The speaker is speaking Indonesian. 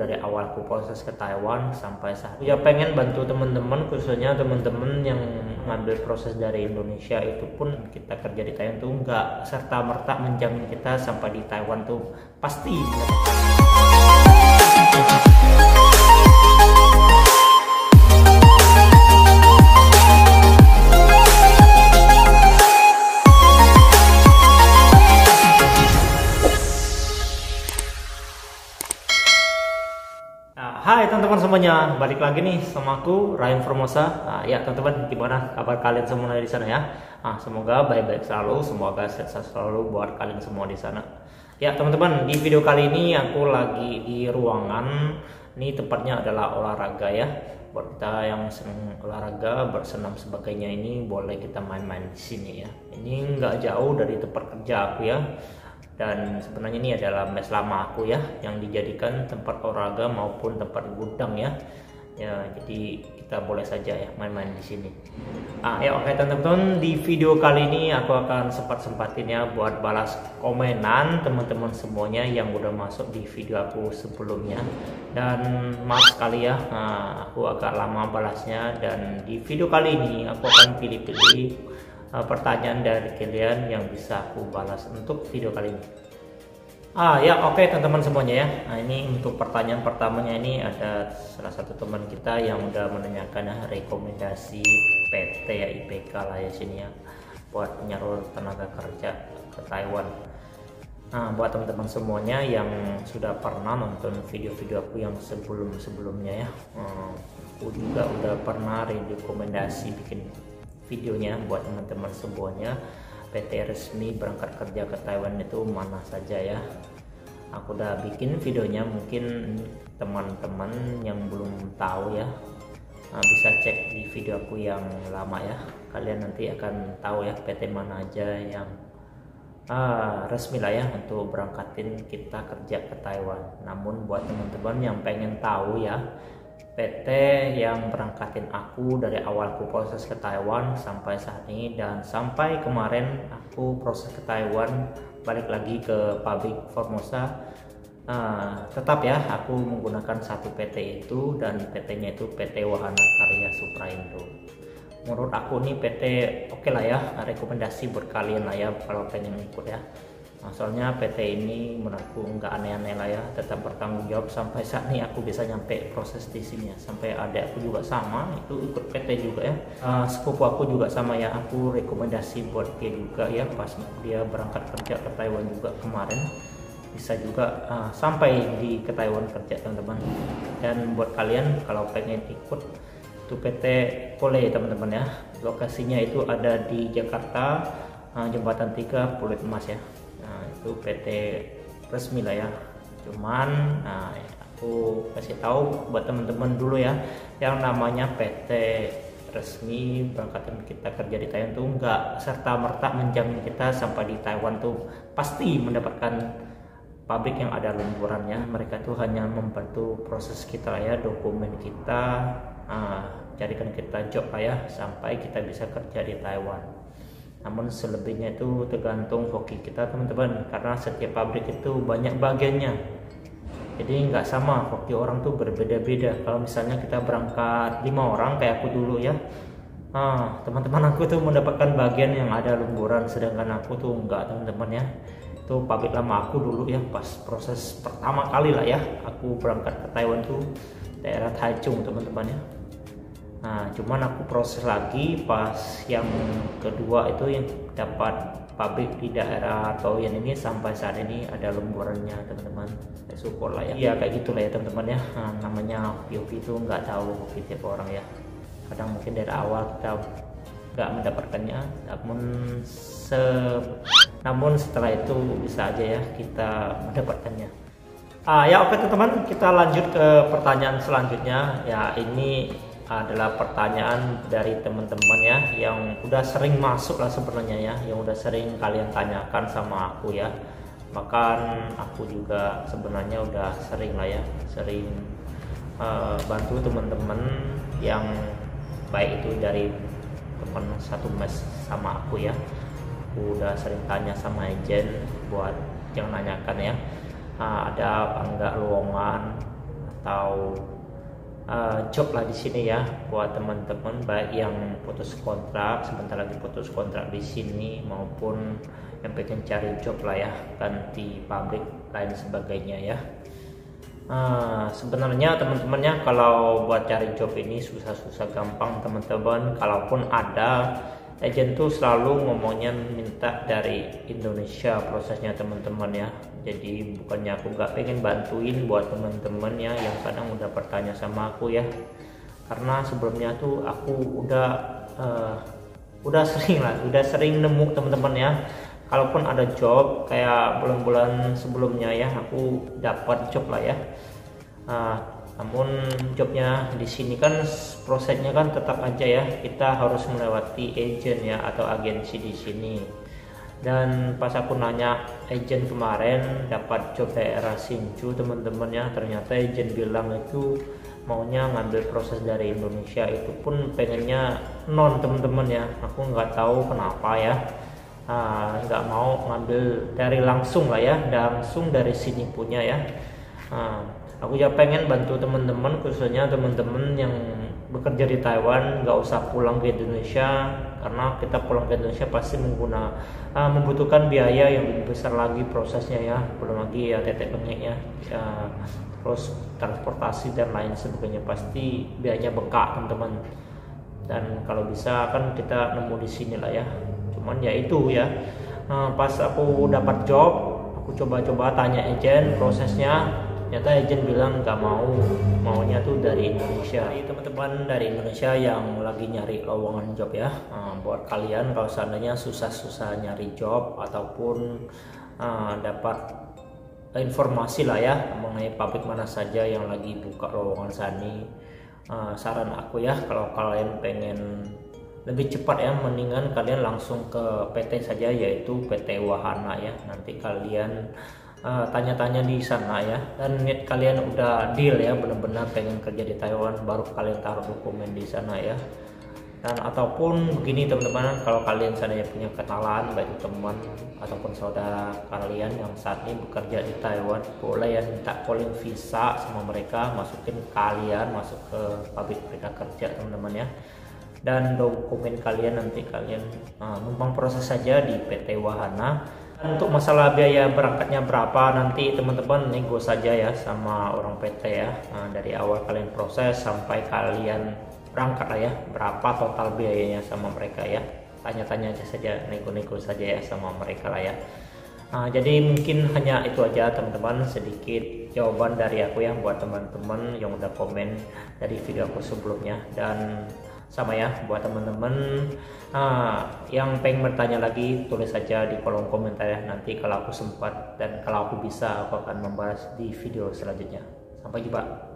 dari awal aku proses ke Taiwan sampai saat ya pengen bantu teman-teman, khususnya teman-teman yang ngambil proses dari Indonesia. Itu pun kita kerja di Taiwan tuh nggak serta merta menjamin kita sampai di Taiwan tuh pasti Hai teman-teman semuanya, balik lagi nih sama aku Ryan Formosa. Ya teman-teman, gimana kabar kalian semua di sana ya? Semoga baik-baik selalu, semoga sehat selalu buat kalian semua di sana. Ya teman-teman, di video kali ini aku lagi di ruangan. Ini tempatnya adalah olahraga ya. Buat kita yang senang olahraga, bersenam sebagainya, ini boleh kita main-main di sini ya. Ini nggak jauh dari tempat kerja aku ya. Dan sebenarnya ini adalah mes lama aku ya, yang dijadikan tempat olahraga maupun tempat gudang ya. Ya, jadi kita boleh saja ya main-main di sini. Ya oke teman-teman, di video kali ini aku akan sempat-sempatin ya buat balas komenan teman-teman semuanya yang udah masuk di video aku sebelumnya. Dan maaf sekali ya, aku agak lama balasnya, dan di video kali ini aku akan pilih-pilih pertanyaan dari kalian yang bisa aku balas untuk video kali ini. Ya oke teman-teman semuanya ya. Ini untuk pertanyaan pertamanya, ini ada salah satu teman kita yang udah menanyakan rekomendasi PT ya, IPK lah ya sini ya, buat penyalur tenaga kerja ke Taiwan. Buat teman-teman semuanya yang sudah pernah nonton video-video aku yang sebelum-sebelumnya ya, aku juga udah pernah rekomendasi bikin videonya buat teman-teman semuanya. PT resmi berangkat kerja ke Taiwan itu mana saja ya. Aku udah bikin videonya, mungkin teman-teman yang belum tahu ya bisa cek di video aku yang lama ya. Kalian nanti akan tahu ya PT mana aja yang resmi lah ya untuk berangkatin kita kerja ke Taiwan. Namun buat teman-teman yang pengen tahu ya, PT yang berangkatin aku dari awal aku proses ke Taiwan sampai saat ini, dan sampai kemarin aku proses ke Taiwan balik lagi ke pabrik Formosa, tetap ya aku menggunakan satu PT itu, dan PT-nya itu PT Wahana Karya Supraindo. Menurut aku nih PT oke lah ya, rekomendasi buat kalian lah ya kalau pengen ikut ya. Soalnya PT ini menurutku nggak aneh-aneh lah ya, tetap bertanggung jawab. Sampai saat ini aku bisa nyampe proses di sini ya. Sampai adik aku juga sama, itu ikut PT juga ya. Sepupu aku juga sama ya, aku rekomendasi buat dia juga ya, pas dia berangkat kerja ke Taiwan juga kemarin. Bisa juga sampai ke Taiwan kerja teman-teman. Dan buat kalian kalau pengen ikut itu PT boleh teman-teman ya. Lokasinya itu ada di Jakarta, Jembatan 3 Pulut Emas ya. Itu PT resmi lah ya. Cuman aku kasih tahu buat teman-teman dulu ya, yang namanya PT resmi berangkatan kita kerja di Taiwan tuh nggak serta merta menjamin kita sampai di Taiwan tuh pasti mendapatkan pabrik yang ada lemburannya. Mereka tuh hanya membantu proses kita lah ya, dokumen kita, jadikan kita job lah ya sampai kita bisa kerja di Taiwan. Namun selebihnya itu tergantung hoki kita teman-teman, karena setiap pabrik itu banyak bagiannya. Jadi nggak sama, hoki orang tuh berbeda-beda. Kalau misalnya kita berangkat 5 orang kayak aku dulu ya, teman-teman aku tuh mendapatkan bagian yang ada lemburan, sedangkan aku tuh enggak teman-teman ya. Itu pabrik lama aku dulu ya, pas proses pertama kali lah ya aku berangkat ke Taiwan tuh daerah Taichung teman-teman ya. Cuman aku proses lagi pas yang kedua itu yang dapat pabrik di daerah Taoyuan ini, sampai saat ini ada lemburannya teman-teman. Ya syukur lah ya. Iya kayak gitulah ya teman-teman ya. Namanya hoki itu nggak tahu hoki tiap orang ya. Kadang mungkin dari awal kita nggak mendapatkannya, namun setelah itu bisa aja ya kita mendapatkannya. Ya oke teman-teman, kita lanjut ke pertanyaan selanjutnya ya. Ini adalah pertanyaan dari teman-teman ya, yang udah sering masuk lah sebenarnya ya, yang udah sering kalian tanyakan sama aku ya. Bahkan aku juga sebenarnya udah sering lah ya, sering bantu teman-teman yang baik itu dari teman satu mes sama aku ya. Aku udah sering tanya sama agen buat yang nanyakan ya, ada apa enggak lowongan atau job lah di sini ya buat teman-teman, baik yang putus kontrak, sebentar lagi putus kontrak di sini, maupun yang pengen cari job lah ya, ganti pabrik lain sebagainya ya. Sebenarnya teman-temannya kalau buat cari job ini susah-susah gampang teman-teman. Kalaupun ada, agen tuh selalu ngomongnya minta dari Indonesia prosesnya teman-teman ya. Jadi bukannya aku gak pengen bantuin buat teman-teman ya yang kadang udah bertanya sama aku ya, karena sebelumnya tuh aku udah sering nemu teman-teman ya. Kalaupun ada job kayak bulan-bulan sebelumnya ya, aku dapat job lah ya. Namun jobnya di sini kan prosesnya kan tetap aja ya, kita harus melewati agent ya atau agensi di sini. Dan pas aku nanya agent kemarin dapat job daerah Hsinchu teman-teman ya, ternyata agent bilang itu maunya ngambil proses dari Indonesia, itu pun pengennya non teman-teman ya. Aku nggak tahu kenapa ya, nggak mau ngambil dari langsung lah ya, langsung dari sini punya ya. Aku ya pengen bantu teman-teman, khususnya teman-teman yang bekerja di Taiwan, nggak usah pulang ke Indonesia, karena kita pulang ke Indonesia pasti membutuhkan biaya yang lebih besar lagi prosesnya ya, belum lagi ya tetek bengeknya ya, terus transportasi dan lain sebagainya, pasti biayanya bengkak teman-teman. Dan kalau bisa kan kita nemu di sini lah ya. Cuman ya itu ya, pas aku dapat job, aku coba-coba tanya agent prosesnya, ternyata agent bilang nggak maunya tuh dari Indonesia. Jadi teman-teman dari Indonesia yang lagi nyari lowongan job ya, buat kalian kalau seandainya susah-susah nyari job ataupun dapat informasi lah ya mengenai pabrik mana saja yang lagi buka lowongan sani, saran aku ya kalau kalian pengen lebih cepat ya, mendingan kalian langsung ke PT saja, yaitu PT Wahana ya. Nanti kalian tanya-tanya di sana ya, dan kalian udah deal ya benar-benar pengen kerja di Taiwan, baru kalian taruh dokumen di sana ya. Dan ataupun begini teman-teman, kalau kalian seandainya punya kenalan baik teman ataupun saudara kalian yang saat ini bekerja di Taiwan, boleh ya minta calling visa sama mereka, masukin kalian masuk ke pabrik mereka kerja teman-teman ya. Dan dokumen kalian nanti kalian numpang proses saja di PT Wahana. Untuk masalah biaya berangkatnya berapa, nanti teman-teman nego saja ya sama orang PT ya. Dari awal kalian proses sampai kalian berangkat lah ya, berapa total biayanya sama mereka ya. Tanya-tanya aja saja, nego-nego saja ya sama mereka lah ya. Jadi mungkin hanya itu aja teman-teman, sedikit jawaban dari aku ya buat teman-teman yang udah komen dari video aku sebelumnya. Dan sama ya buat teman-teman yang pengen bertanya lagi, tulis saja di kolom komentar ya. Nanti kalau aku sempat dan kalau aku bisa, aku akan membahas di video selanjutnya. Sampai jumpa.